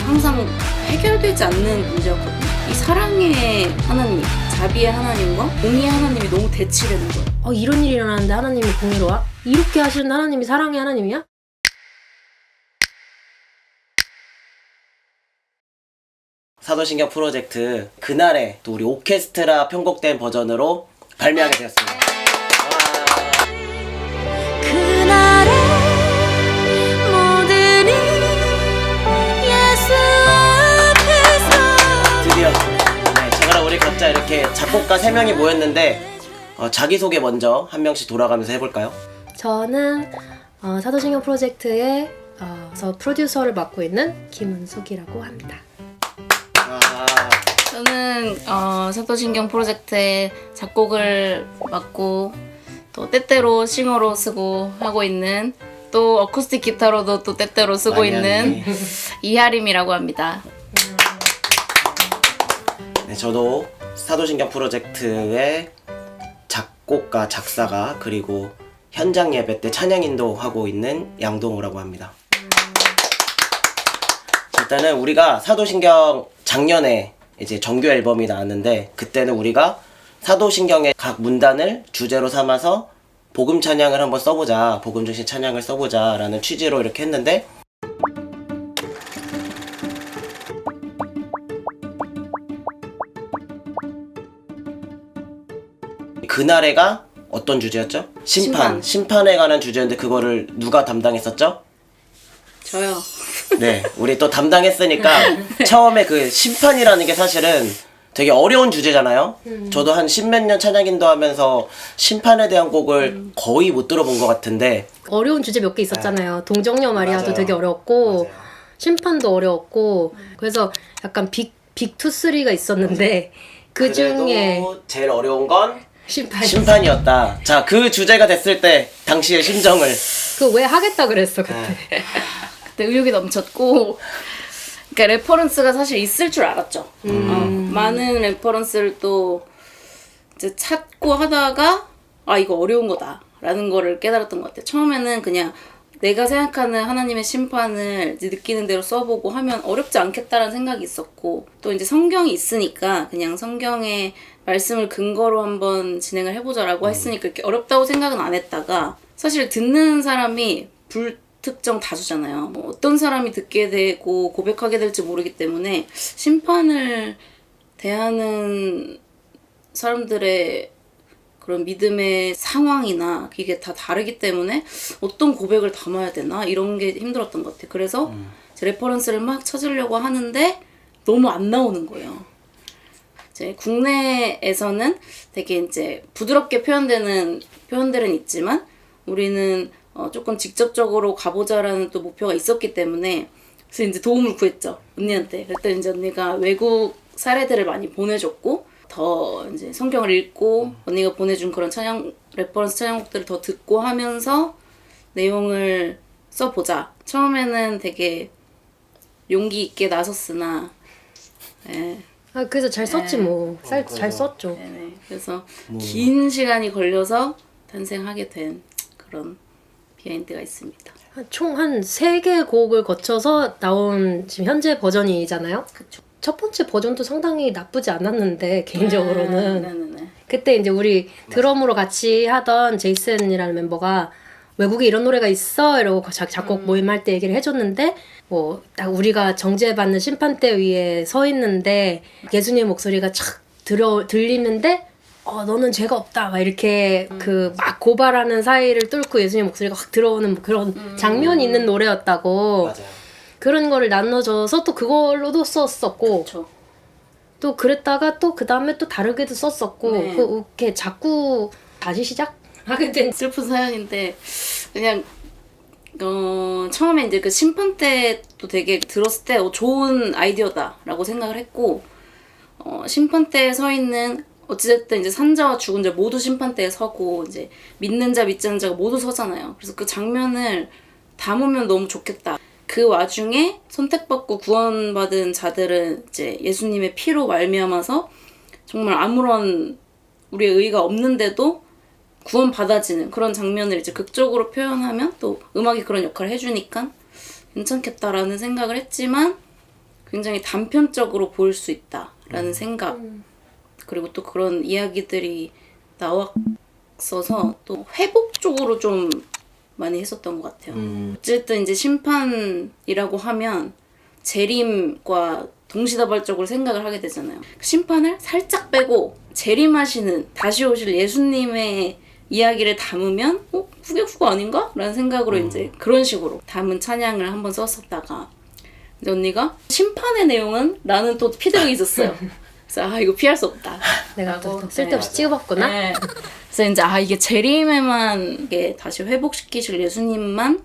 항상 해결되지 않는 문제였거든요. 이 사랑의 하나님, 자비의 하나님과 공의의 하나님이 너무 대치되는 거예요. 이런 일이 일어나는데 하나님이 공의로 와? 이렇게 하시는 하나님이 사랑의 하나님이야? 사도신경 프로젝트 그날에 또 우리 오케스트라 편곡된 버전으로 발매하게 되었습니다. 그날의 모든 일 예수 앞에서 드디어 제가 우리 각자 이렇게 작곡가 3명이 모였는데 자기소개 먼저 한 명씩 돌아가면서 해볼까요? 저는 사도신경 프로젝트의 프로듀서를 맡고 있는 김은숙이라고 합니다. 저는 사도신경 프로젝트의 작곡을 맡고 또 때때로 싱어로 쓰고 하고 있는 또 어쿠스틱 기타로도 또 때때로 쓰고 있는 이하림이라고 합니다. 네, 저도 사도신경 프로젝트의 작곡가, 작사가 그리고 현장 예배 때 찬양 인도하고 있는 양동우라고 합니다. 일단은 우리가 사도신경 작년에 이제 정규 앨범이 나왔는데 그때는 우리가 사도신경의 각 문단을 주제로 삼아서 복음 찬양을 한번 써보자, 복음 중심 찬양을 써보자 라는 취지로 이렇게 했는데 그날에가 어떤 주제였죠? 심판에 관한 주제였는데 그거를 누가 담당했었죠? 저요. 네, 우리 또 담당했으니까 처음에 그 심판이라는 게 사실은 되게 어려운 주제잖아요. 저도 한 10몇 년 찬양 인도하면서 심판에 대한 곡을 거의 못 들어본 것 같은데 어려운 주제 몇 개 있었잖아요. 동정녀 마리아도 맞아요. 되게 어려웠고 맞아요. 심판도 어려웠고 그래서 약간 빅2, 3가 있었는데 그 중에 그래도 제일 어려운 건 심판. 심판이었다. 자, 그 주제가 됐을 때 당시의 심정을 그 왜 하겠다 그랬어 그때. 그때 의욕이 넘쳤고 그러니까 레퍼런스가 사실 있을 줄 알았죠. 많은 레퍼런스를 또 이제 찾고 하다가 이거 어려운 거다라는 거를 깨달았던 것 같아요. 처음에는 그냥 내가 생각하는 하나님의 심판을 이제 느끼는 대로 써보고 하면 어렵지 않겠다라는 생각이 있었고 또 이제 성경이 있으니까 그냥 성경의 말씀을 근거로 한번 진행을 해보자라고 했으니까 이렇게 어렵다고 생각은 안 했다가 사실 듣는 사람이 불특정 다수잖아요. 뭐 어떤 사람이 듣게 되고 고백하게 될지 모르기 때문에 심판을 대하는 사람들의 그런 믿음의 상황이나 이게 다 다르기 때문에 어떤 고백을 담아야 되나 이런 게 힘들었던 것 같아요. 그래서 제 레퍼런스를 막 찾으려고 하는데 너무 안 나오는 거예요. 이제 국내에서는 되게 이제 부드럽게 표현되는 표현들은 있지만 우리는 조금 직접적으로 가보자라는 또 목표가 있었기 때문에 그래서 이제 도움을 구했죠 언니한테. 그랬더니 이제 언니가 외국 사례들을 많이 보내줬고 더 이제 성경을 읽고 언니가 보내준 그런 레퍼런스 찬양곡들을 더 듣고 하면서 내용을 써보자. 처음에는 되게 용기 있게 나섰으나 그래서 잘 썼지 뭐. 잘 썼죠. 네네. 그래서 긴 시간이 걸려서 탄생하게 된 그런 비하인드가 있습니다. 총 한 3개 곡을 거쳐서 나온 지금 현재 버전이잖아요. 그쵸. 첫 번째 버전도 상당히 나쁘지 않았는데 개인적으로는 네네네. 그때 이제 우리 드럼으로 같이 하던 제이슨이라는 멤버가 외국에 이런 노래가 있어 이러고 작곡 모임할 때 얘기를 해줬는데 뭐 딱 우리가 정죄받는 심판대 위에 서 있는데 예수님의 목소리가 착 들리는데 너는 죄가 없다 막 이렇게 그 막 고발하는 사이를 뚫고 예수님의 목소리가 확 들어오는 그런 장면이 있는 노래였다고. 맞아요. 그런 거를 나눠줘서 또 그걸로도 썼었고 그쵸. 또 그랬다가 또 그 다음에 또 다르게도 썼었고 네. 이렇게 자꾸 다시 시작하게 된 슬픈 사연인데 그냥 처음에 이제 그 심판 때도 되게 들었을 때 좋은 아이디어다라고 생각을 했고 심판대에 서 있는 어찌됐든 이제 산자와 죽은 자 모두 심판대에 서고 이제 믿는 자 믿지 않는 자가 모두 서잖아요. 그래서 그 장면을 담으면 너무 좋겠다. 그 와중에 선택받고 구원받은 자들은 이제 예수님의 피로 말미암아서 정말 아무런 우리의 의의가 없는데도 구원받아지는 그런 장면을 이제 극적으로 표현하면 또 음악이 그런 역할을 해주니까 괜찮겠다라는 생각을 했지만 굉장히 단편적으로 보일 수 있다라는 생각 그리고 또 그런 이야기들이 나왔어서 또 회복 쪽으로 좀 많이 했었던 것 같아요. 어쨌든 이제 심판이라고 하면 재림과 동시다발적으로 생각을 하게 되잖아요. 심판을 살짝 빼고 재림하시는 다시 오실 예수님의 이야기를 담으면 후계후가 아닌가? 라는 생각으로 이제 그런 식으로 담은 찬양을 한번 썼었다가 이제 언니가 심판의 내용은 나는 또 피드백이 있었어요. 그래서 이거 피할 수 없다. 내가 또 라고, 쓸데없이 네. 찍어봤구나. 네. 그래서 이제 이게 재림에만 이게 다시 회복시키실 예수님만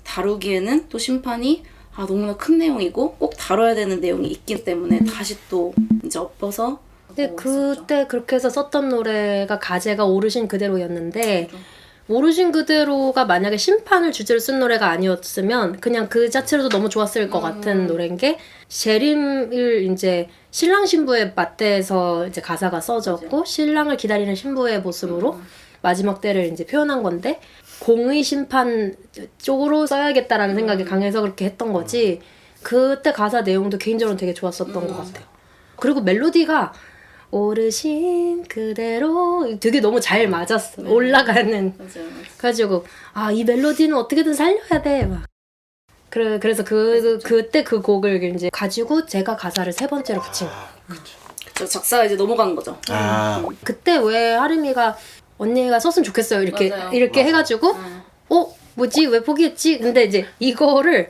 다루기에는 또 심판이 너무나 큰 내용이고 꼭 다뤄야 되는 내용이 있기 때문에 다시 또 이제 엎어서 근데 그때 그렇게 해서 썼던 노래가 가제가 오르신 그대로였는데 오르신 그대로가 만약에 심판을 주제로 쓴 노래가 아니었으면 그냥 그 자체로도 너무 좋았을 것 같은 노래인 게 재림을 이제 신랑 신부의 맞대해서 이제 가사가 써졌고 신랑을 기다리는 신부의 모습으로 마지막 때를 이제 표현한 건데 공의 심판 쪽으로 써야겠다라는 생각이 강해서 그렇게 했던 거지 그때 가사 내용도 개인적으로 되게 좋았었던 것 같아요. 그리고 멜로디가 오르신 그대로 되게 너무 잘 맞았어. 올라가는. 맞아요. 그래가지고 이 멜로디는 어떻게든 살려야 돼. 막. 그래서 그때 그 곡을 이제 가지고 제가 가사를 세 번째로 붙인 거예요. 저 작사가 이제 넘어간 거죠. 그때 왜 하림이가 언니가 썼으면 좋겠어요. 이렇게 맞아요. 해가지고 뭐지 왜 포기했지? 근데 이제 이거를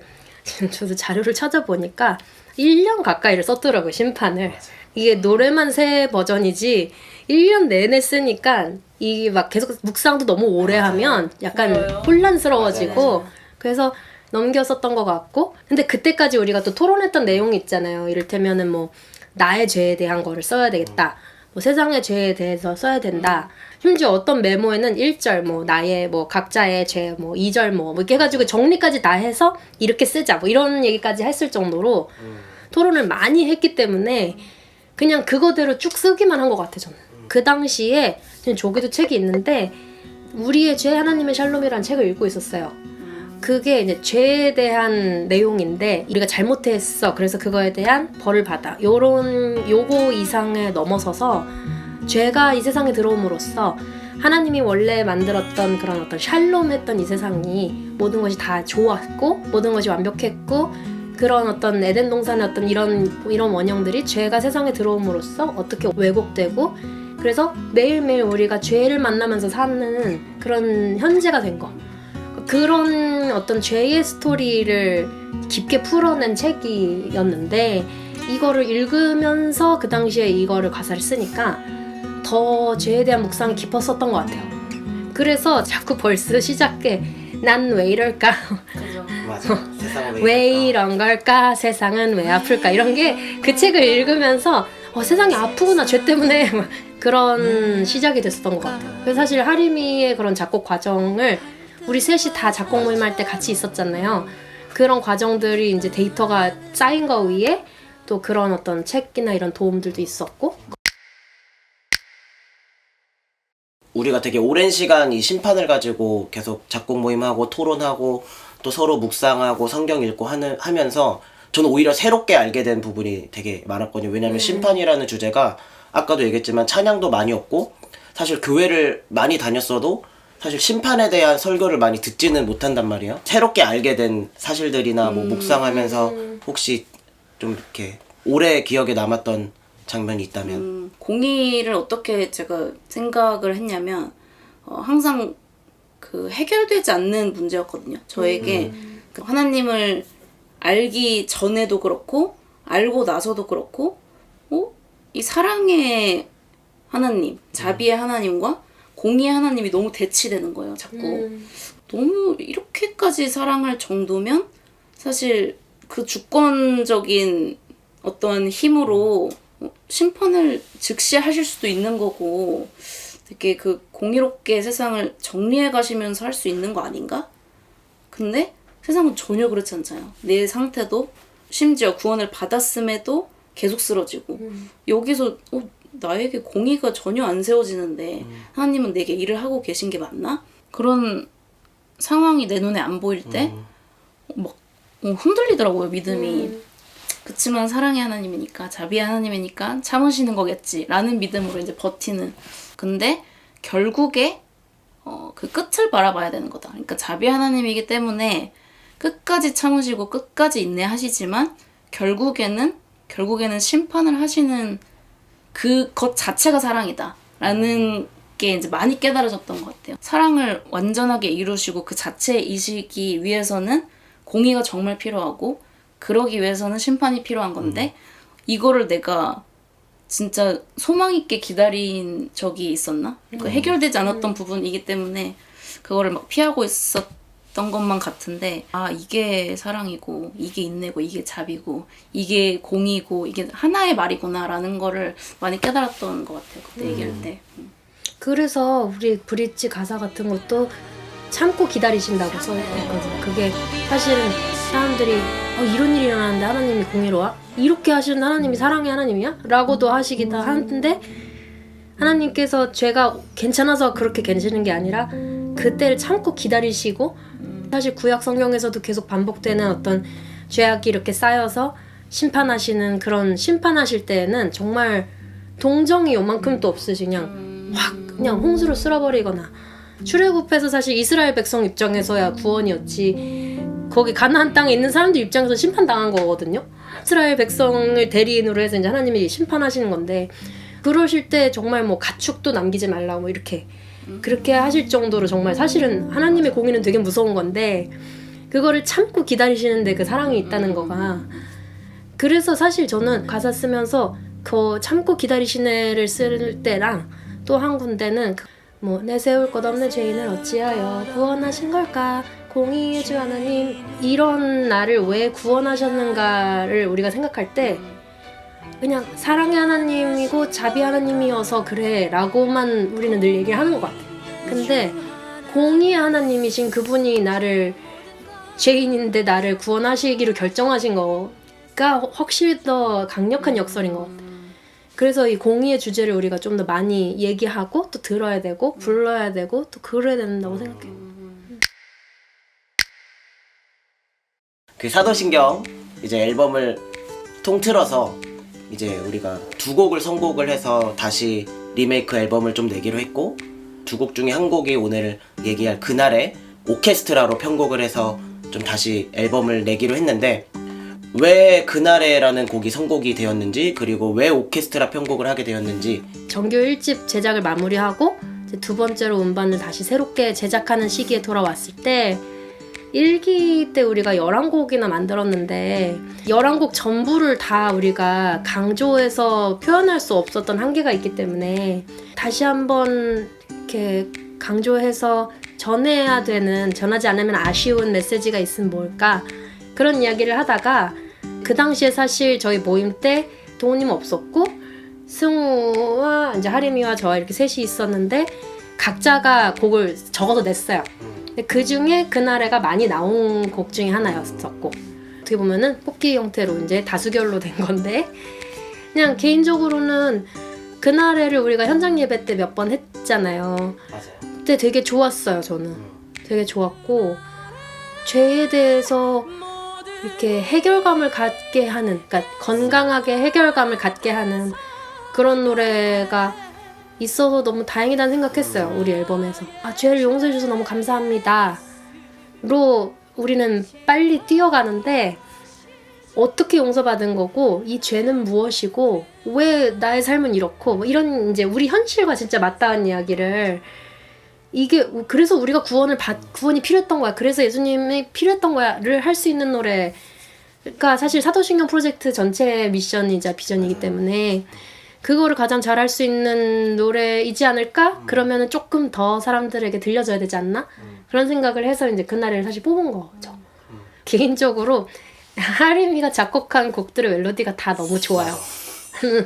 저도 자료를 찾아보니까 1년 가까이를 썼더라고요. 심판을. 이게 노래만 세 버전이지 1년 내내 쓰니까 이게 막 계속 묵상도 너무 오래 하면 약간 혼란스러워지고 그래서 넘겼었던 것 같고 근데 그때까지 우리가 또 토론했던 내용이 있잖아요. 이를테면은 뭐 나의 죄에 대한 거를 써야 되겠다. 뭐 세상의 죄에 대해서 써야 된다. 심지어 어떤 메모에는 1절 뭐 나의 뭐 각자의 죄 뭐 2절 뭐 이렇게 해가지고 정리까지 다 해서 이렇게 쓰자 뭐 이런 얘기까지 했을 정도로 토론을 많이 했기 때문에 그냥 그거대로 쭉 쓰기만 한 것 같아 저는. 그 당시에 저기도 책이 있는데 우리의 죄 하나님의 샬롬이라는 책을 읽고 있었어요. 그게 이제 죄에 대한 내용인데 우리가 잘못했어 그래서 그거에 대한 벌을 받아 요거 이상에 넘어서서 죄가 이 세상에 들어옴으로써 하나님이 원래 만들었던 그런 어떤 샬롬했던 이 세상이 모든 것이 다 좋았고 모든 것이 완벽했고 그런 어떤 에덴 동산의 어떤 이런 원형들이 죄가 세상에 들어옴으로써 어떻게 왜곡되고 그래서 매일매일 우리가 죄를 만나면서 사는 그런 현재가 된 거. 그런 어떤 죄의 스토리를 깊게 풀어낸 책이었는데 이거를 읽으면서 그 당시에 이거를 가사를 쓰니까 더 죄에 대한 묵상이 깊었었던 것 같아요. 그래서 자꾸 벌써 시작해 난 왜 이럴까 맞아. 세상은 왜 이런 걸까 세상은 왜 아플까 이런 게 그 책을 읽으면서 세상이 아프구나 죄 때문에 그런 시작이 됐었던 것 같아요. 그래서 사실 하림이의 그런 작곡 과정을 우리 셋이 다 작곡 모임할 때 같이 있었잖아요. 그런 과정들이 이제 데이터가 쌓인 거 위에 또 그런 어떤 책이나 이런 도움들도 있었고 우리가 되게 오랜 시간 이 심판을 가지고 계속 작곡 모임하고 토론하고 또 서로 묵상하고 성경 읽고 하면서 저는 오히려 새롭게 알게 된 부분이 되게 많았거든요. 왜냐하면 심판이라는 주제가 아까도 얘기했지만 찬양도 많이 없고 사실 교회를 많이 다녔어도 사실 심판에 대한 설교를 많이 듣지는 못한단 말이에요. 새롭게 알게 된 사실들이나 뭐 묵상하면서 혹시 좀 이렇게 오래 기억에 남았던 장면이 있다면 공의를 어떻게 제가 생각을 했냐면 항상 그 해결되지 않는 문제였거든요. 저에게 그 하나님을 알기 전에도 그렇고 알고 나서도 그렇고 이 사랑의 하나님, 자비의 하나님과 공의의 하나님이 너무 대치되는 거예요. 자꾸 너무 이렇게까지 사랑할 정도면 사실 그 주권적인 어떠한 힘으로 심판을 즉시 하실 수도 있는 거고 되게 그 공의롭게 세상을 정리해 가시면서 할 수 있는 거 아닌가? 근데 세상은 전혀 그렇지 않잖아요. 내 상태도 심지어 구원을 받았음에도 계속 쓰러지고 여기서 나에게 공의가 전혀 안 세워지는데 하나님은 내게 일을 하고 계신 게 맞나? 그런 상황이 내 눈에 안 보일 때 막 흔들리더라고요, 믿음이. 그치만 사랑의 하나님이니까, 자비의 하나님이니까 참으시는 거겠지라는 믿음으로 이제 버티는. 근데 결국에 그 끝을 바라봐야 되는 거다. 그러니까 자비의 하나님이기 때문에 끝까지 참으시고 끝까지 인내하시지만 결국에는 심판을 하시는 그것 자체가 사랑이다 라는 게 이제 많이 깨달아졌던 것 같아요. 사랑을 완전하게 이루시고 그 자체이시기 위해서는 공의가 정말 필요하고, 그러기 위해서는 심판이 필요한 건데 이거를 내가 진짜 소망 있게 기다린 적이 있었나? 그 해결되지 않았던 부분이기 때문에 그거를 막 피하고 있었던 것만 같은데, 아, 이게 사랑이고 이게 인내고 이게 자비고 이게 공의고 이게 하나의 말이구나라는 거를 많이 깨달았던 것 같아요. 그때 얘기할 때. 그래서 우리 브릿지 가사 같은 것도 참고 기다리신다고 써있거든요. 그게 사실은 사람들이 이런 일이 일어나는데 하나님이 공의로워? 이렇게 하시는 하나님이 사랑의 하나님이야? 라고도 하시기도 하는데, 하나님께서 죄가 괜찮아서 그렇게 계시는 게 아니라 그때를 참고 기다리시고, 사실 구약 성경에서도 계속 반복되는 어떤 죄악이 이렇게 쌓여서 심판하시는 그런 심판하실 때에는 정말 동정이 요만큼도 없으시 그냥 홍수로 쓸어버리거나, 출애굽해서 사실 이스라엘 백성 입장에서야 구원이었지 거기 가나안 땅에 있는 사람들 입장에서 심판당한 거거든요. 이스라엘 백성을 대리인으로 해서 이제 하나님이 심판하시는 건데, 그러실 때 정말 뭐 가축도 남기지 말라고 뭐 이렇게 그렇게 하실 정도로 정말 사실은 하나님의 공의는 되게 무서운 건데 그거를 참고 기다리시는데 그 사랑이 있다는 거가. 그래서 사실 저는 가사 쓰면서 그 참고 기다리시네를 쓸 때랑 또 한 군데는 뭐 내세울 것 없는 죄인을 어찌하여 구원하신 걸까, 공의의 주 하나님, 이런 나를 왜 구원하셨는가를 우리가 생각할 때 그냥 사랑의 하나님이고 자비 하나님이어서 그래 라고만 우리는 늘 얘기를 하는 것 같아요. 근데 공의의 하나님이신 그분이 나를, 죄인인데 나를 구원하시기로 결정하신 거가 확실히 더 강력한 역설인 것 같아요. 그래서 이 공의의 주제를 우리가 좀 더 많이 얘기하고 또 들어야 되고 불러야 되고 또 그래야 된다고 생각해요. 그 사도신경 이제 앨범을 통틀어서 이제 우리가 두 곡을 선곡을 해서 다시 리메이크 앨범을 좀 내기로 했고, 두 곡 중에 한 곡이 오늘 얘기할 그날의 오케스트라로 편곡을 해서 좀 다시 앨범을 내기로 했는데, 왜 그날에라는 곡이 선곡이 되었는지, 그리고 왜 오케스트라 편곡을 하게 되었는지. 정규 1집 제작을 마무리하고 이제 두 번째로 음반을 다시 새롭게 제작하는 시기에 돌아왔을 때 1기 때 우리가 11곡이나 만들었는데 11곡 전부를 다 우리가 강조해서 표현할 수 없었던 한계가 있기 때문에 다시 한번 이렇게 강조해서 전해야 되는, 전하지 않으면 아쉬운 메시지가 있으면 뭘까, 그런 이야기를 하다가 그 당시에 사실 저희 모임 때 동우님 없었고 승우와 이제 하림이와 저와 이렇게 셋이 있었는데 각자가 곡을 적어서 냈어요. 근데 그 중에 그날에가 많이 나온 곡 중에 하나였었고, 어떻게 보면은 뽑기 형태로 이제 다수결로 된 건데, 그냥 개인적으로는 그날에를 우리가 현장 예배 때 몇 번 했잖아요. 맞아요. 그때 되게 좋았어요. 저는 되게 좋았고, 죄에 대해서 이렇게 해결감을 갖게 하는, 그러니까 건강하게 해결감을 갖게 하는 그런 노래가 있어서 너무 다행이다는 생각했어요. 우리 앨범에서. 죄를 용서해 주셔서 너무 감사합니다 로 우리는 빨리 뛰어가는데, 어떻게 용서받은 거고 이 죄는 무엇이고 왜 나의 삶은 이렇고, 뭐 이런 이제 우리 현실과 진짜 맞닿은 이야기를, 이게 그래서 우리가 구원이 필요했던 거야, 그래서 예수님이 필요했던 거야를 할 수 있는 노래가 사실 사도신경 프로젝트 전체 미션이자 비전이기 때문에 그거를 가장 잘할 수 있는 노래이지 않을까? 그러면은 조금 더 사람들에게 들려줘야 되지 않나? 그런 생각을 해서 이제 그날을 사실 뽑은 거죠. 개인적으로 하림이가 작곡한 곡들의 멜로디가 다 너무 좋아요.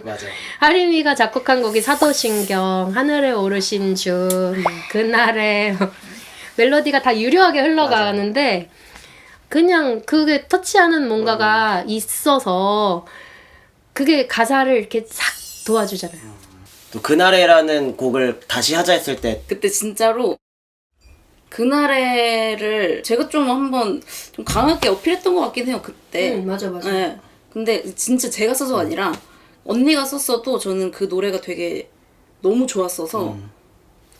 맞아요. 하림이가 작곡한 곡이 사도신경, 하늘에 오르신 주, 그날에 멜로디가 다 유려하게 흘러가는데 그냥 그게 터치하는 뭔가가 있어서 그게 가사를 이렇게 싹 도와주잖아요. 또 그날에라는 곡을 다시 하자 했을 때 그때 진짜로 그날에를 제가 좀 한번 좀 강하게 어필했던 것 같긴 해요. 그때. 맞아. 네. 근데 진짜 제가 써서가 아니라 언니가 썼어도 저는 그 노래가 되게 너무 좋았어서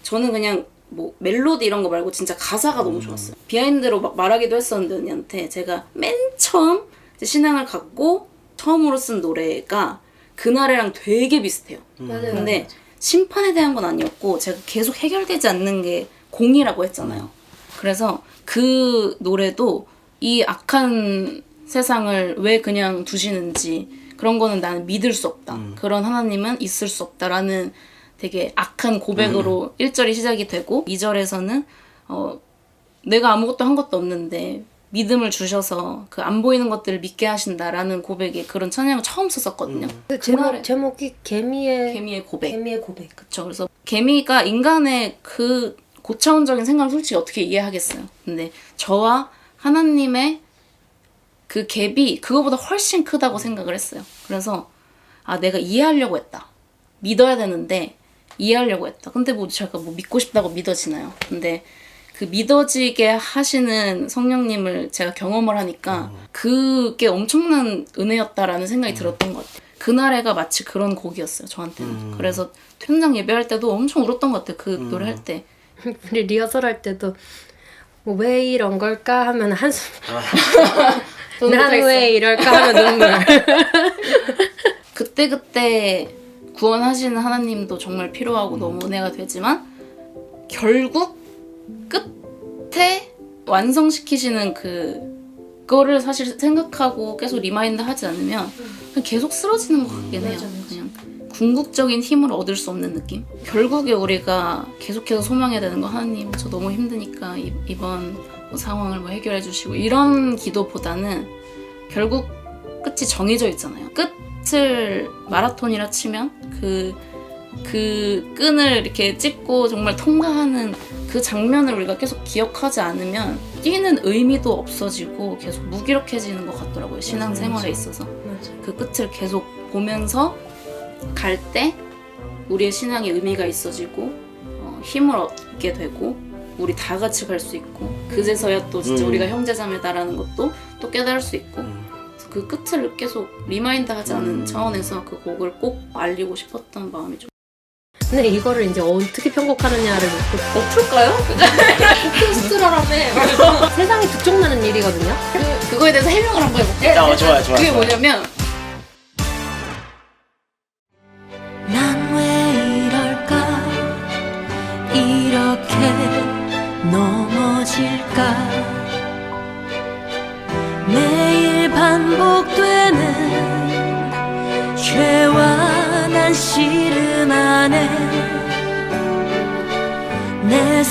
저는 그냥 뭐 멜로디 이런 거 말고 진짜 가사가 너무 좋았어요. 비하인드로 막 말하기도 했었는데 언니한테 제가 맨 처음 이제 신앙을 갖고 처음으로 쓴 노래가 그날이랑 되게 비슷해요. 맞아요. 근데 심판에 대한 건 아니었고 제가 계속 해결되지 않는 게 공이라고 했잖아요. 그래서 그 노래도 이 악한 세상을 왜 그냥 두시는지 그런 거는 나는 믿을 수 없다. 그런 하나님은 있을 수 없다라는 되게 악한 고백으로 1절이 시작이 되고 2절에서는 내가 아무것도 한 것도 없는데 믿음을 주셔서 그 안 보이는 것들을 믿게 하신다라는 고백에 그런 찬양을 처음 썼었거든요. 그 그날에 제목이 개미의 고백. 개미의 고백. 그쵸. 그래서 개미가 인간의 그 고차원적인 생각을 솔직히 어떻게 이해하겠어요. 근데 저와 하나님의 그 갭이 그거보다 훨씬 크다고 생각을 했어요. 그래서 내가 이해하려고 했다. 믿어야 되는데 이해하려고 했다. 근데 뭐 제가 뭐 믿고 싶다고 믿어지나요? 근데 그 믿어지게 하시는 성령님을 제가 경험을 하니까 그게 엄청난 은혜였다라는 생각이 들었던 것 같아요. 그날에가 마치 그런 곡이었어요, 저한테는. 그래서 현장 예배할 때도 엄청 울었던 것 같아요, 그 노래 할 때. 우리 리허설 할 때도 뭐 왜 이런 걸까 하면 한숨. 난 왜 이럴까 하면 눈물. 그때 구원하시는 하나님도 정말 필요하고 너무 은혜가 되지만 결국 끝에 완성시키시는 그거를 사실 생각하고 계속 리마인드 하지 않으면 그냥 계속 쓰러지는 것 같긴 해요. 그냥 궁극적인 힘을 얻을 수 없는 느낌? 결국에 우리가 계속해서 소망해야 되는 거 하나님 저 너무 힘드니까 이번 뭐 상황을 뭐 해결해 주시고 이런 기도보다는 결국 끝이 정해져 있잖아요. 끝을 마라톤이라 치면 그 끈을 이렇게 찍고 정말 통과하는 그 장면을 우리가 계속 기억하지 않으면 뛰는 의미도 없어지고 계속 무기력해지는 것 같더라고요. 신앙생활에 있어서. 그 끝을 계속 보면서 갈 때 우리의 신앙에 의미가 있어지고 힘을 얻게 되고 우리 다 같이 갈 수 있고 그제서야 또 진짜 우리가 형제자매다라는 것도 또 깨달을 수 있고 그래서 그 끝을 계속 리마인드하지 않은 차원에서 그 곡을 꼭 알리고 싶었던 마음이 좀 근데 이거를 이제 어떻게 편곡하느냐를 놓고 풀까요? 스트라라며 세상에 북쪽나는 일이거든요. 그거에 대해서 해명을 한번 해볼게요. 좋아요. 그게 뭐냐면 난 왜 이럴까 이렇게 넘어질까 매일 반복되는 죄와 난 씨름 안에 내